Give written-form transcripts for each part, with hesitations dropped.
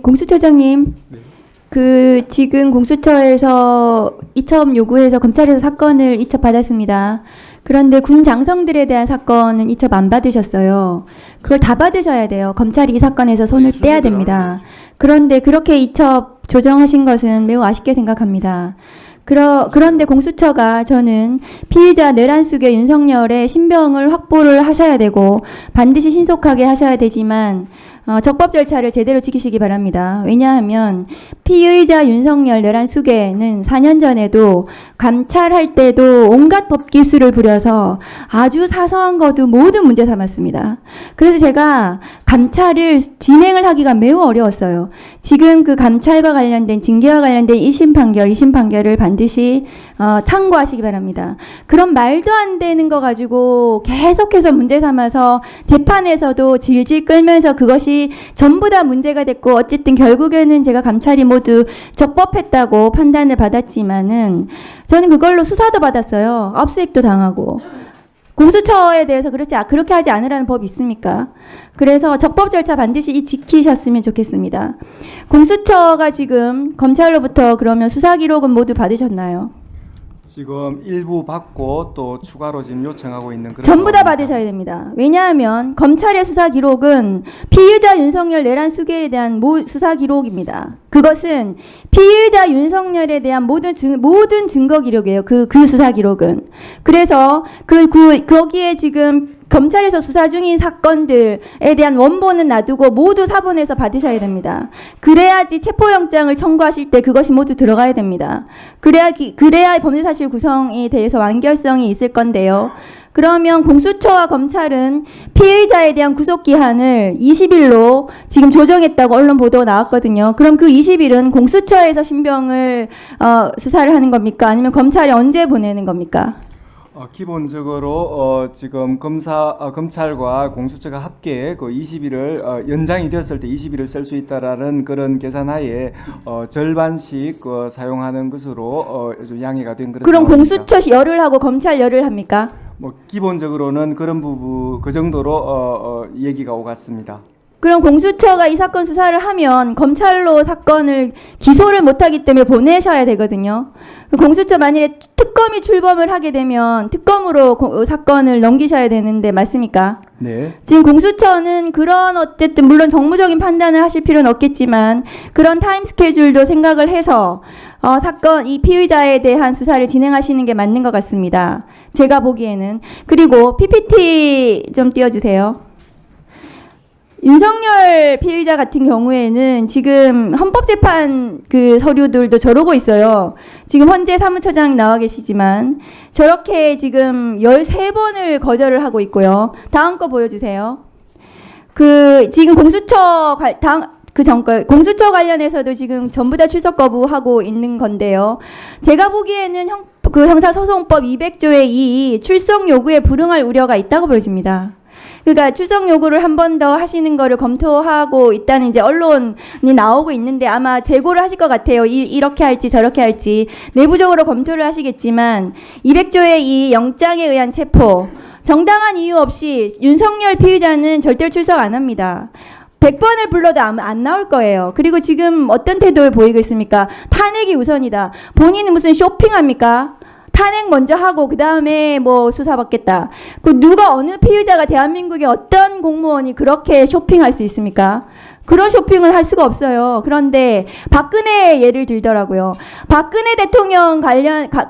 공수처장님, 네. 지금 공수처에서 이첩 요구해서 검찰에서 사건을 이첩 받았습니다. 그런데 군 장성들에 대한 사건은 이첩 안 받으셨어요. 그걸 다 받으셔야 돼요. 검찰이 이 사건에서 손을 떼야 됩니다. 그런데 그렇게 이첩 조정하신 것은 매우 아쉽게 생각합니다. 그런데 공수처가 저는 피의자 내란숙의 윤석열의 신병을 확보를 하셔야 되고 반드시 신속하게 하셔야 되지만 적법 절차를 제대로 지키시기 바랍니다. 왜냐하면 피의자 윤석열 내란숙에는 4년 전에도 감찰할 때도 온갖 법기술을 부려서 아주 사소한 것도 모두 문제 삼았습니다. 그래서 제가 감찰을 진행을 하기가 매우 어려웠어요. 지금 그 감찰과 관련된 징계와 관련된 1심 판결, 2심 판결을 반드시 참고하시기 바랍니다. 그런 말도 안 되는 거 가지고 계속해서 문제 삼아서 재판에서도 질질 끌면서 그것이 전부 다 문제가 됐고 어쨌든 결국에는 제가 감찰이 모두 적법했다고 판단을 받았지만은 저는 그걸로 수사도 받았어요. 압수수색도 당하고. 공수처에 대해서 그렇게 하지 않으라는 법이 있습니까? 그래서 적법 절차 반드시 지키셨으면 좋겠습니다. 공수처가 지금 검찰로부터 그러면 수사 기록은 모두 받으셨나요? 지금 일부 받고 또 추가로 지금 요청하고 있는 그런 전부 다 상황입니다. 받으셔야 됩니다. 왜냐하면 검찰의 수사 기록은 피의자 윤석열 내란 수계에 대한 수사 기록입니다. 그것은 피의자 윤석열에 대한 모든 증거 기록이에요. 그 수사 기록은. 그래서 거기에 지금 검찰에서 수사 중인 사건들에 대한 원본은 놔두고 모두 사본에서 받으셔야 됩니다. 그래야지 체포영장을 청구하실 때 그것이 모두 들어가야 됩니다. 그래야 범죄사실 구성에 대해서 완결성이 있을 건데요. 그러면 공수처와 검찰은 피의자에 대한 구속기한을 20일로 지금 조정했다고 언론 보도가 나왔거든요. 그럼 그 20일은 공수처에서 신병을 수사를 하는 겁니까? 아니면 검찰이 언제 보내는 겁니까? 기본적으로 지금 검찰과 공수처가 합계 그 20일을 연장이 되었을 때 20일을 쓸 수 있다라는 그런 계산하에 절반씩 사용하는 것으로 좀 양해가 된 그런. 그럼 상황입니다. 공수처 열을 하고 검찰 열을 합니까? 기본적으로는 그런 부분 그 정도로 얘기가 오갔습니다. 그럼 공수처가 이 사건 수사를 하면 검찰로 사건을 기소를 못하기 때문에 보내셔야 되거든요. 공수처 만일에 특검이 출범을 하게 되면 특검으로 사건을 넘기셔야 되는데 맞습니까? 네. 지금 공수처는 그런 어쨌든 물론 정무적인 판단을 하실 필요는 없겠지만 그런 타임 스케줄도 생각을 해서 사건 이 피의자에 대한 수사를 진행하시는 게 맞는 것 같습니다. 제가 보기에는. 그리고 PPT 좀 띄워주세요. 윤석열 피의자 같은 경우에는 지금 헌법재판 그 서류들도 저러고 있어요. 지금 헌재 사무처장이 나와 계시지만 저렇게 지금 13번을 거절을 하고 있고요. 다음 거 보여주세요. 지금 공수처 공수처 관련해서도 지금 전부 다 출석 거부하고 있는 건데요. 제가 보기에는 형사소송법 200조의 2 출석 요구에 불응할 우려가 있다고 보여집니다. 그러니까 출석 요구를 한 번 더 하시는 거를 검토하고 있다는 이제 언론이 나오고 있는데 아마 재고를 하실 것 같아요. 이렇게 할지 저렇게 할지 내부적으로 검토를 하시겠지만 200조의 이 영장에 의한 체포 정당한 이유 없이 윤석열 피의자는 절대로 출석 안 합니다. 100번을 불러도 안 나올 거예요. 그리고 지금 어떤 태도를 보이고 있습니까? 탄핵이 우선이다. 본인은 무슨 쇼핑합니까? 탄핵 먼저 하고 그 다음에 뭐 수사받겠다. 어느 피의자가 대한민국의 어떤 공무원이 그렇게 쇼핑할 수 있습니까? 그런 쇼핑을 할 수가 없어요. 그런데 박근혜 예를 들더라고요. 박근혜 대통령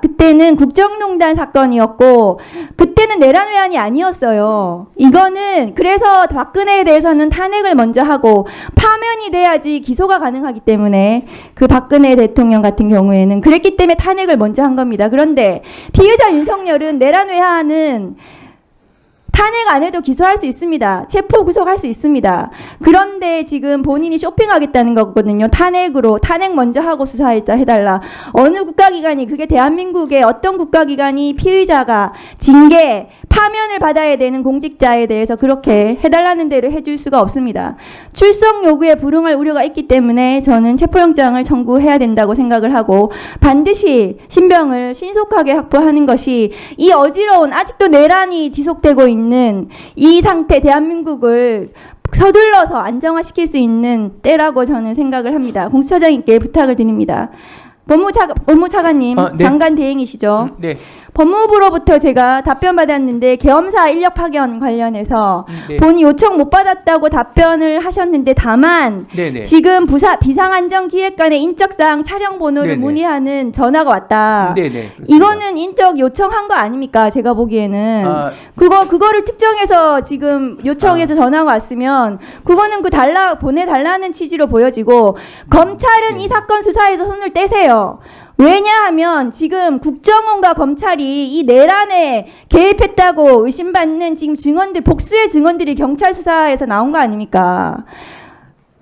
그때는 국정농단 사건이었고 그때는 내란 외환이 아니었어요. 이거는 그래서 박근혜에 대해서는 탄핵을 먼저 하고 파면이 돼야지 기소가 가능하기 때문에 그 박근혜 대통령 같은 경우에는 그랬기 때문에 탄핵을 먼저 한 겁니다. 그런데 피의자 윤석열은 내란 외환은 탄핵 안 해도 기소할 수 있습니다. 체포 구속할 수 있습니다. 그런데 지금 본인이 쇼핑하겠다는 거거든요. 탄핵 먼저 하고 수사해달라. 어느 국가기관이 그게 대한민국의 어떤 국가기관이 피의자가 징계 파면을 받아야 되는 공직자에 대해서 그렇게 해달라는 대로 해줄 수가 없습니다. 출석 요구에 불응할 우려가 있기 때문에 저는 체포영장을 청구해야 된다고 생각을 하고 반드시 신병을 신속하게 확보하는 것이 이 어지러운 아직도 내란이 지속되고 있는 이 상태 대한민국을 서둘러서 안정화시킬 수 있는 때라고 저는 생각을 합니다. 공수처장님께 부탁을 드립니다. 법무차관님, 네. 장관 대행이시죠? 네. 법무부로부터 제가 답변 받았는데 계엄사 인력 파견 관련해서 네. 본인이 요청 못 받았다고 답변을 하셨는데 다만 네네. 지금 비상안전기획관의 인적사항 촬영 번호를 네네. 문의하는 전화가 왔다. 네네. 그렇습니다. 이거는 인적 요청한 거 아닙니까? 제가 보기에는 아, 그거를 특정해서 지금 요청해서 전화가 왔으면 그거는 보내달라는 취지로 보여지고 검찰은 네. 이 사건 수사에서 손을 떼세요. 왜냐하면 지금 국정원과 검찰이 이 내란에 개입했다고 의심받는 지금 복수의 증언들이 경찰 수사에서 나온 거 아닙니까?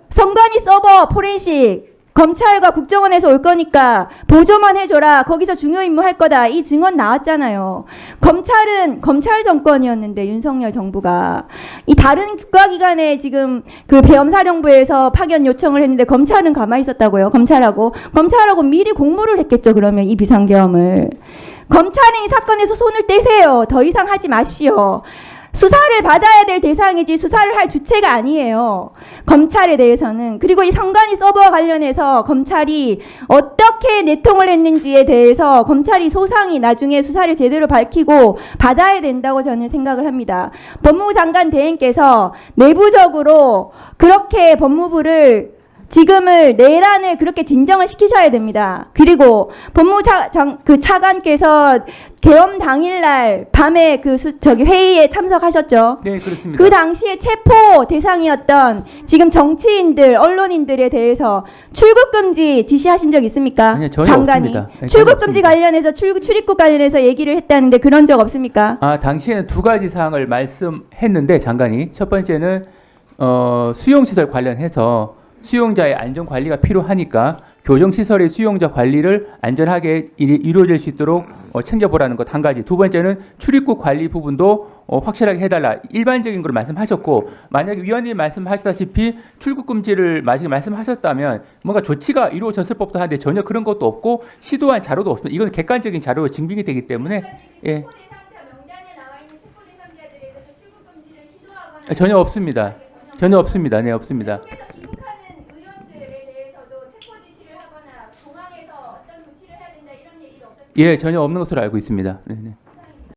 선관위 서버 포렌식 검찰과 국정원에서 올 거니까 보조만 해줘라. 거기서 중요 임무 할 거다. 이 증언 나왔잖아요. 검찰은 검찰 정권이었는데 윤석열 정부가 이 다른 국가기관에 지금 그 계엄사령부에서 파견 요청을 했는데 검찰은 가만히 있었다고요. 검찰하고 미리 공모를 했겠죠. 그러면 이 비상계엄을 검찰은 이 사건에서 손을 떼세요. 더 이상 하지 마십시오. 수사를 받아야 될 대상이지 수사를 할 주체가 아니에요. 검찰에 대해서는. 그리고 이 선관위 서버와 관련해서 검찰이 어떻게 내통을 했는지에 대해서 검찰이 소상히 나중에 수사를 제대로 밝히고 받아야 된다고 저는 생각을 합니다. 법무부 장관 대행께서 내부적으로 그렇게 법무부를 지금을 내란을 그렇게 진정을 시키셔야 됩니다. 그리고 차관께서 계엄 당일날 밤에 회의에 참석하셨죠. 네, 그렇습니다. 그 당시에 체포 대상이었던 지금 정치인들, 언론인들에 대해서 출국 금지 지시하신 적 있습니까? 아니요, 전혀 장관이 없습니다. 네, 출국 전혀 금지 없습니다. 관련해서 출입국 관련해서 얘기를 했다는데 그런 적 없습니까? 아, 당시에는 두 가지 사항을 말씀했는데 장관이 첫 번째는 수용시설 관련해서 수용자의 안전 관리가 필요하니까 교정시설의 수용자 관리를 안전하게 이루어질 수 있도록 챙겨보라는 것 한 가지. 두 번째는 출입국 관리 부분도 확실하게 해달라. 일반적인 걸 말씀하셨고 만약에 위원님이 말씀하셨다시피 출국 금지를 만약에 말씀하셨다면 뭔가 조치가 이루어졌을 법도 한데 전혀 그런 것도 없고 시도한 자료도 없습니다. 이건 객관적인 자료로 증빙이 되기 때문에 예. 전혀 없습니다. 전혀 없습니다. 네, 없습니다. 예, 전혀 없는 것으로 알고 있습니다. 네, 네.